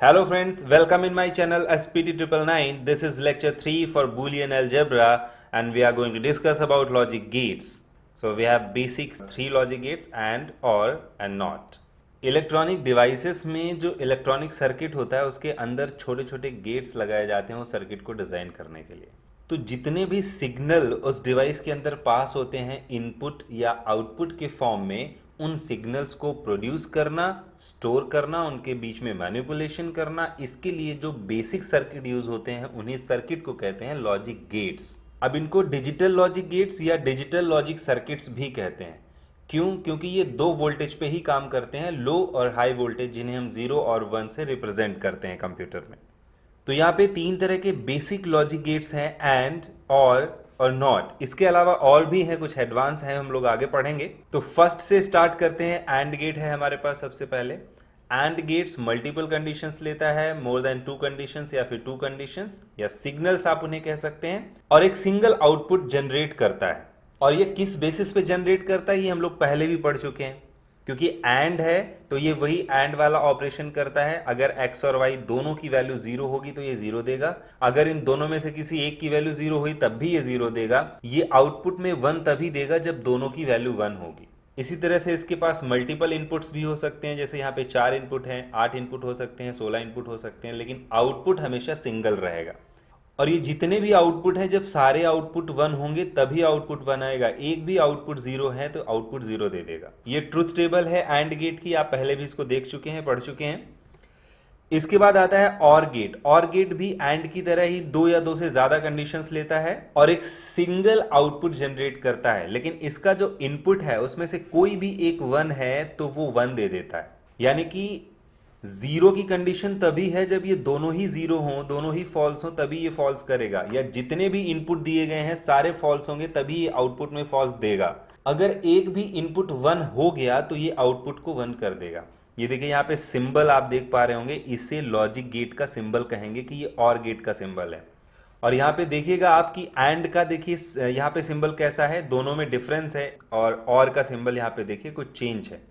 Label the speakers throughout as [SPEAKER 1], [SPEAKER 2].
[SPEAKER 1] Hello friends, welcome in my channel SPT 999. This is lecture 3 for Boolean algebra and we are going to discuss about logic gates. So we have basic 3 logic gates and, or and not. Electronic devices में जो electronic circuit होता है उसके अंदर छोटे छोटे gets लगाए जाते हैं उस सर्किट को डिज़ाइन करने के लिए। तो जितने भी सिग्नल उस डिवाइस के अंदर पास होते हैं इनपुट या आउटपुट के फॉर्म में, उन सिग्नल्स को प्रोड्यूस करना, स्टोर करना, उनके बीच में मैनिपुलेशन करना, इसके लिए जो बेसिक सर्किट यूज होते हैं उन्हीं सर्किट को कहते हैं लॉजिक गेट्स। अब इनको डिजिटल लॉजिक गेट्स या डिजिटल लॉजिक सर्किट्स भी कहते हैं। क्यों? क्योंकि ये दो वोल्टेज पे ही काम करते हैं, लो और हाई वोल्टेज, जिन्हें हम 0 और 1 से रिप्रेजेंट करते हैं कंप्यूटर में। तो यहाँ पे 3 तरह के बेसिक लॉजिक गेट्स हैं, एंड, और नॉट। इसके अलावा और भी हैं, कुछ एडवांस हैं, हम लोग आगे पढ़ेंगे। तो फर्स्ट से स्टार्ट करते हैं। एंड गेट है हमारे पास सबसे पहले। एंड गेट्स मल्टीपल कंडीशंस लेता है, मोर देन 2 कंडीशंस या फिर 2 कंडीशंस या सिग्नल्स आप उन्हें कह सकते हैं, और एक सिंगल आउटपुट जनरेट करता है। और ये किस बेसिस पे जनरेट करता है ये हम लोग पहले भी पढ़ चुके हैं। क्योंकि एंड है तो ये वही एंड वाला ऑपरेशन करता है। अगर एक्स और वाई दोनों की वैल्यू 0 होगी तो ये 0 देगा। अगर इन दोनों में से किसी एक की वैल्यू 0 हुई तब भी ये 0 देगा। ये आउटपुट में 1 तभी देगा जब दोनों की वैल्यू 1 होगी। इसी तरह से इसके पास मल्टीपल इनपुट्स भी हो सकते हैं, जैसे यहाँ पे 4 इनपुट हैं, 8 इनपुट हो सकते हैं, 16 इनपुट हो सकते हैं, लेकिन आउटपुट हमेशा सिंगल रहेगा। और ये जितने भी आउटपुट हैं, जब सारे आउटपुट 1 होंगे तभी आउटपुट 1 आएगा। एक भी आउटपुट 0 है तो आउटपुट 0 दे देगा। ये ट्रुथ टेबल है एंड गेट की, आप पहले भी इसको देख चुके हैं, पढ़ चुके हैं। इसके बाद आता है और गेट। और गेट भी एंड की तरह ही 2 या 2 से ज्यादा कंडीशंस लेता है और एक सिंगल आउटपुट जनरेट करता है। लेकिन इसका जो इनपुट है उसमें से कोई भी एक 1 है तो वो 1 दे देता है। यानी कि 0 की कंडीशन तभी है जब ये दोनों ही 0 हों, दोनों ही फॉल्स हों, तभी ये फॉल्स करेगा। या जितने भी इनपुट दिए गए हैं सारे फॉल्स होंगे तभी ये आउटपुट में फॉल्स देगा। अगर एक भी इनपुट 1 हो गया तो ये आउटपुट को 1 कर देगा। ये देखिए यहाँ पे सिंबल आप देख पा रहे होंगे, इसे लॉजिक गेट का सिंबल कहेंगे कि ये और गेट का सिंबल है। और यहाँ पे देखिएगा आपकी एंड का, देखिए यहाँ पे सिंबल कैसा है, दोनों में डिफरेंस है। और का सिंबल यहाँ पे देखिए कुछ चेंज है।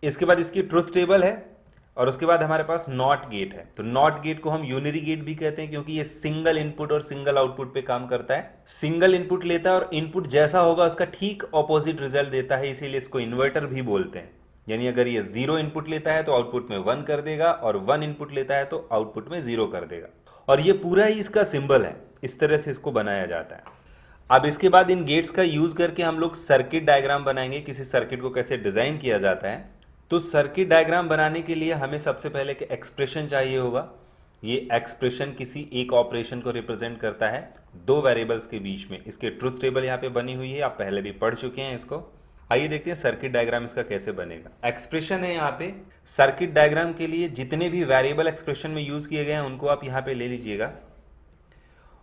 [SPEAKER 1] इसके बाद इसकी ट्रुथ टेबल है और उसके बाद हमारे पास नॉट गेट है। तो नॉट गेट को हम यूनिरी गेट भी कहते हैं क्योंकि ये सिंगल इनपुट और सिंगल आउटपुट पे काम करता है। सिंगल इनपुट लेता है और इनपुट जैसा होगा उसका ठीक ऑपोजिट रिजल्ट देता है, इसीलिए इसको इन्वर्टर भी बोलते हैं। यानी अगर ये 0 इनपुट लेता है तो आउटपुट में 1 कर देगा, और 1 इनपुट लेता है तो आउटपुट में 0 कर देगा। और ये पूरा ही इसका सिंबल है। इस तरह से इसको बनाया जाता है। अब इसके बाद इन गेट्स का यूज करके हम लोग सर्किट डायग्राम बनाएंगे, किसी सर्किट को कैसे डिजाइन किया जाता है। तो सर्किट डायग्राम बनाने के लिए हमें सबसे पहले एक एक्सप्रेशन चाहिए होगा। ये एक्सप्रेशन किसी एक ऑपरेशन को रिप्रेजेंट करता है दो वेरिएबल्स के बीच में। इसके ट्रुथ टेबल यहाँ पे बनी हुई है, आप पहले भी पढ़ चुके हैं इसको। आइए देखते हैं सर्किट डायग्राम इसका कैसे बनेगा। एक्सप्रेशन है यहाँ पे। सर्किट डायग्राम के लिए जितने भी वेरिएबल एक्सप्रेशन में यूज किए गए हैं उनको आप यहाँ पे ले लीजिएगा।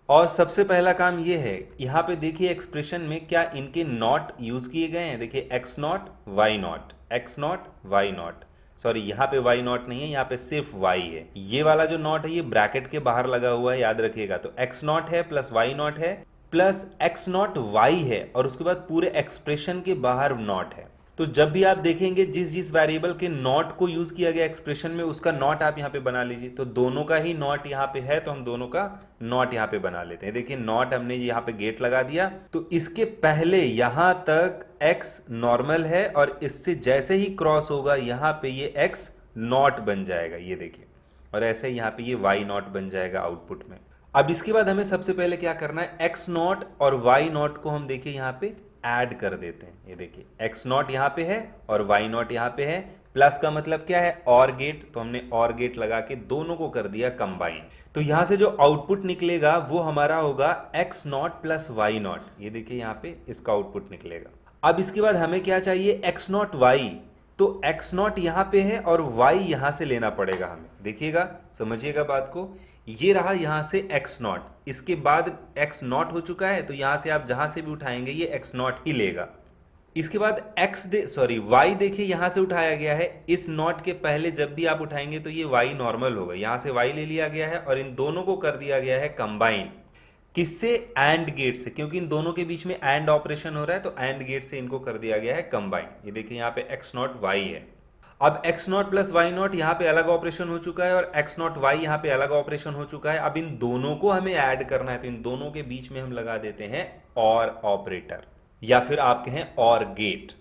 [SPEAKER 1] और सबसे पहला काम ये है, यहाँ पे देखिए एक्सप्रेशन में क्या इनके नॉट यूज किए गए हैं। देखिए x not y not, x not y not, sorry यहाँ पे वाई नॉट नहीं है, यहाँ पे सिर्फ वाई है। ये वाला जो नॉट है ये ब्रैकेट के बाहर लगा हुआ है, याद रखिएगा। तो एक्स नॉट है प्लस वाई नॉट है प्लस एक्स नॉट वाई है, और उसके बाद पूरे एक्सप्रेशन के बाहर नॉट है। तो जब भी आप देखेंगे जिस जिस वेरिएबल के नॉट को यूज किया गया एक्सप्रेशन में, उसका नॉट आप यहाँ पे बना लीजिए। तो दोनों का ही नॉट यहाँ पे है तो हम दोनों का नॉट यहाँ पे बना लेते हैं। देखिए नॉट हमने यहाँ पे गेट लगा दिया, तो इसके पहले यहाँ तक x नॉर्मल है और इससे जैसे ही क्रॉस होगा यहाँ पे ये x नॉट बन जाएगा, ये देखिए। और ऐसे यहाँ पे ये y नॉट बन जाएगा आउटपुट में। अब इसके बाद हमें सबसे पहले क्या करना है, x नॉट और y नॉट को हम देखिए यहाँ पे ऐड कर देते हैं। ये देखिए x नॉट यहाँ पे है और y नॉट यहाँ पे है। प्लस का मतलब क्या है, और गेट, तो हमने और गेट लगा के दोनों को कर दिया कंबाइन। तो यहां से जो आउटपुट निकलेगा वो हमारा होगा x not plus y not. ये देखिए यहाँ पे इसका आउटपुट निकलेगा। अब इसके बाद हमें क्या चाहिए, x नॉट वाई। तो x नॉट यहाँ पे है और y यहां से लेना पड़ेगा हमें। देखिएगा, समझिएगा बात को। ये रहा यहां से x नॉट, इसके बाद x नॉट हो चुका है, तो यहां से आप जहां से भी उठाएंगे ये x नॉट ही लेगा। इसके बाद y देखिए यहां से उठाया गया है। इस नॉट के पहले जब भी आप उठाएंगे तो ये y नॉर्मल होगा, यहां से y ले लिया गया है और इन दोनों को कर दिया गया है कंबाइन। किससे, एंड गेट से, क्योंकि इन दोनों के बीच में एंड ऑपरेशन हो रहा है तो एंड गेट से इनको कर दिया गया है कंबाइन। ये देखिए यहाँ पे x नॉट वाई है। अब x not plus y not यहाँ पे अलग ऑपरेशन हो चुका है और x नॉट वाई यहाँ पे अलग ऑपरेशन हो चुका है। अब इन दोनों को हमें ऐड करना है, तो इन दोनों के बीच में हम लगा देते हैं और ऑपरेटर, या फिर आप कहें और गेट।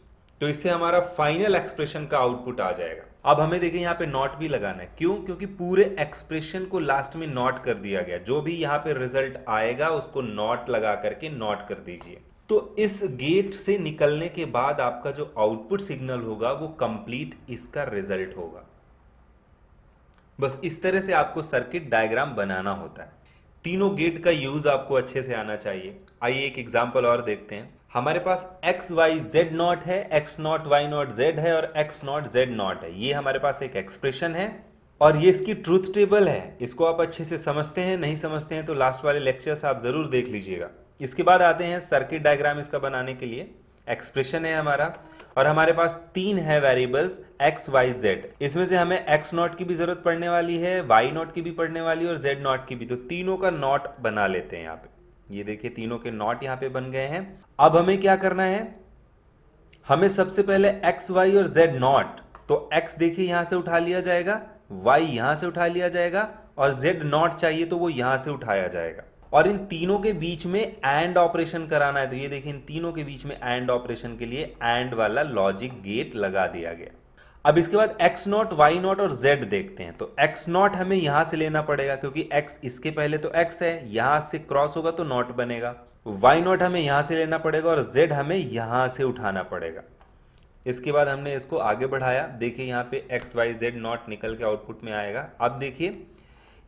[SPEAKER 1] तो इससे हमारा फाइनल एक्सप्रेशन का आउटपुट आ जाएगा। अब हमें देखिए यहाँ पे नॉट भी लगाना है, क्यों? क्योंकि पूरे एक्सप्रेशन को लास्ट में नॉट कर दिया गया, जो भी यहाँ पे रिजल्ट आएगा उसको नॉट लगा करके नॉट कर दीजिए। तो इस गेट से निकलने के बाद आपका जो आउटपुट सिग्नल होगा वो कंप्लीट इसका रिजल्ट होगा। बस इस तरह से आपको सर्किट डायग्राम बनाना होता है। तीनों गेट का यूज आपको अच्छे से आना चाहिए। आइए एक एग्जांपल और देखते हैं। हमारे पास एक्स वाई जेड नॉट है, x not y not z है और एक्स नॉट जेड नॉट है। ये हमारे पास एक एक्सप्रेशन है और ये इसकी ट्रूथ टेबल है। इसको आप अच्छे से समझते हैं, नहीं समझते हैं तो लास्ट वाले लेक्चर्स आप जरूर देख लीजिएगा। इसके बाद आते हैं सर्किट डायग्राम इसका बनाने के लिए। एक्सप्रेशन है हमारा और हमारे पास तीन है वेरिएबल्स एक्स वाई जेड। इसमें से हमें एक्स नॉट की भी जरूरत पड़ने वाली है, वाई नॉट की भी पड़ने वाली है और जेड नॉट की भी। तो तीनों का नॉट बना लेते हैं यहाँ पे। ये देखिए तीनों के नॉट यहाँ पे बन गए हैं। अब हमें क्या करना है, हमें सबसे पहले एक्स वाई और जेड नॉट, तो एक्स देखिए यहां से उठा लिया जाएगा, वाई यहां से उठा लिया जाएगा और जेड नॉट चाहिए तो वो यहां से उठाया जाएगा। और इन तीनों के बीच में एंड ऑपरेशन कराना है। तो ये देखिए इन तीनों के बीच में एंड ऑपरेशन के लिए एंड वाला लॉजिक गेट लगा दिया गया। अब इसके बाद एक्स नॉट वाई नॉट और जेड देखते हैं। तो एक्स नॉट हमें यहां से लेना पड़ेगा क्योंकि एक्स इसके पहले तो एक्स है, यहां से क्रॉस होगा तो नॉट बनेगा। वाई नॉट हमें यहां से लेना पड़ेगा और जेड हमें यहां से उठाना पड़ेगा। इसके बाद हमने इसको आगे बढ़ाया। देखिए यहाँ पे एक्स वाई जेड नॉट निकल के आउटपुट में आएगा। अब देखिए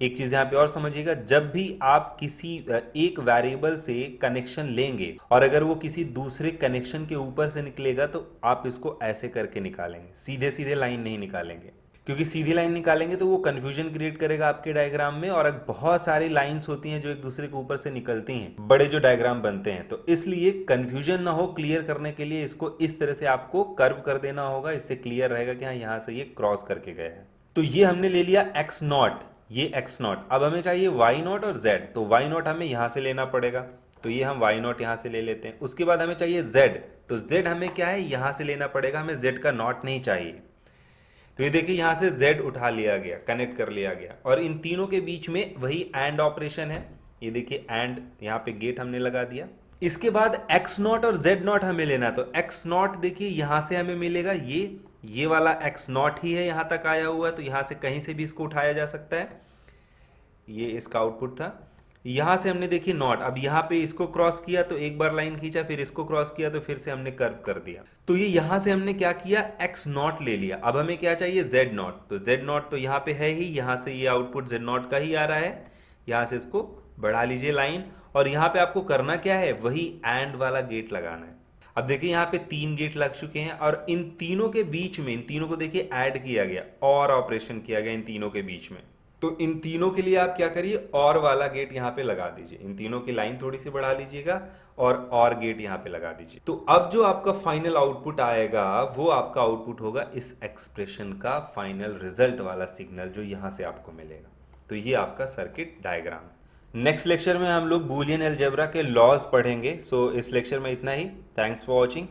[SPEAKER 1] एक चीज यहाँ पे और समझिएगा, जब भी आप किसी एक वेरिएबल से कनेक्शन लेंगे और अगर वो किसी दूसरे कनेक्शन के ऊपर से निकलेगा तो आप इसको ऐसे करके निकालेंगे, सीधे सीधे लाइन नहीं निकालेंगे, क्योंकि सीधी लाइन निकालेंगे तो वो कंफ्यूजन क्रिएट करेगा आपके डायग्राम में। और बहुत सारी लाइंस होती हैं जो एक दूसरे के ऊपर से निकलती हैं, बड़े जो डायग्राम बनते हैं। तो इसलिए कंफ्यूजन ना हो, क्लियर करने के लिए इसको इस तरह से आपको कर्व कर देना होगा। इससे क्लियर रहेगा कि हाँ यहाँ से ये क्रॉस करके गए हैं। तो ये हमने ले लिया एक्स नॉट, ये एक्स नॉट। अब हमें चाहिए वाई नॉट और जेड, तो वाई नॉट हमें यहाँ से लेना पड़ेगा, तो ये हम वाई नॉट यहाँ से ले लेते हैं। उसके बाद हमें चाहिए जेड, तो जेड हमें क्या है यहाँ से लेना पड़ेगा, हमें जेड का नॉट नहीं चाहिए। तो ये देखिए यहाँ से जेड उठा लिया गया, कनेक्ट कर लिया गया और इन तीनों के बीच में वही एंड ऑपरेशन है। ये देखिए एंड, यहाँ पे गेट हमने लगा दिया। इसके बाद एक्स नॉट और जेड नॉट हमें लेना, तो एक्स नॉट देखिए यहाँ से हमें मिलेगा, ये वाला एक्स नॉट ही है, यहाँ तक आया हुआ है, तो यहाँ से कहीं से भी इसको उठाया जा सकता है। ये इसका आउटपुट था। यहां से हमने देखिए नॉट, अब यहाँ पे इसको क्रॉस किया तो एक बार लाइन खींचा, फिर इसको क्रॉस किया तो फिर से हमने कर्व कर दिया। तो ये यहां से हमने क्या किया, एक्स नॉट ले लिया। अब हमें क्या चाहिए, जेड नॉट, तो जेड नॉट तो यहाँ पे है ही, यहाँ से ये आउटपुट जेड नॉट का ही आ रहा है। यहाँ से इसको बढ़ा लीजिए लाइन और यहाँ पे आपको करना क्या है, वही एंड वाला गेट लगाना है। अब देखिए यहाँ पे तीन गेट लग चुके हैं और इन तीनों के बीच में, इन तीनों को देखिए ऐड किया गया और ऑपरेशन किया गया इन तीनों के बीच में। तो इन तीनों के लिए आप क्या करिए, और वाला गेट यहाँ पे लगा दीजिए। इन तीनों की लाइन थोड़ी सी बढ़ा लीजिएगा और गेट यहाँ पे लगा दीजिए। तो अब जो आपका फाइनल आउटपुट आएगा वो आपका आउटपुट होगा इस एक्सप्रेशन का फाइनल रिजल्ट वाला सिग्नल, जो यहाँ से आपको मिलेगा। तो ये आपका सर्किट डायग्राम है। नेक्स्ट लेक्चर में हम लोग बूलियन अलजेब्रा के लॉज पढ़ेंगे। सो इस लेक्चर में इतना ही। Thanks for watching.